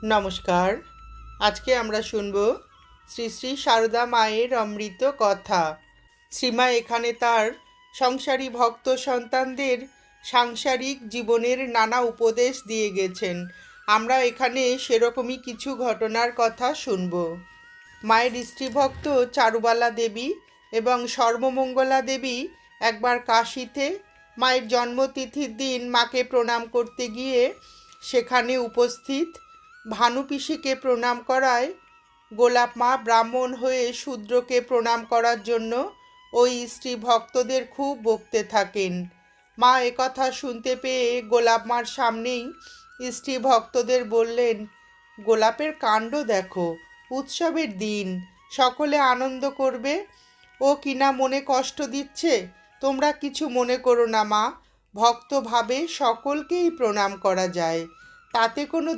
নমস্কার। আজকে আমরা শুনব শ্রী শ্রী সারদা মায়ের অমৃত কথা। শ্রীমা এখানে তার সংসারী ভক্ত সন্তানদের সাংসারিক জীবনের নানা উপদেশ দিয়ে গেছেন। আমরা এখানে সেরকমই কিছু ঘটনার কথা শুনব। মায়ের স্ত্রীভক্ত চারুবালা দেবী এবং সর্বমঙ্গলা দেবী একবার কাশীতে মায়ের জন্মতিথির দিন মাকে প্রণাম করতে গিয়ে সেখানে উপস্থিত ভানু পিসিকে প্রণাম করায় গোলাপ মা ব্রাহ্মণ হয়ে শূদ্রকে প্রণাম করার জন্য ওই স্ত্রী ভক্তদের খুব বকতে থাকেন। মা একথা শুনতে পেয়ে গোলাপ মার সামনেই স্ত্রী ভক্তদের বললেন, গোলাপের কাণ্ড দেখো, উৎসবের দিন, সকলে আনন্দ করবে, ও কিনা মনে কষ্ট দিচ্ছে। তোমরা কিছু মনে করো না মা, ভক্তভাবে সকলকেই প্রণাম করা যায়, তাতে কোনো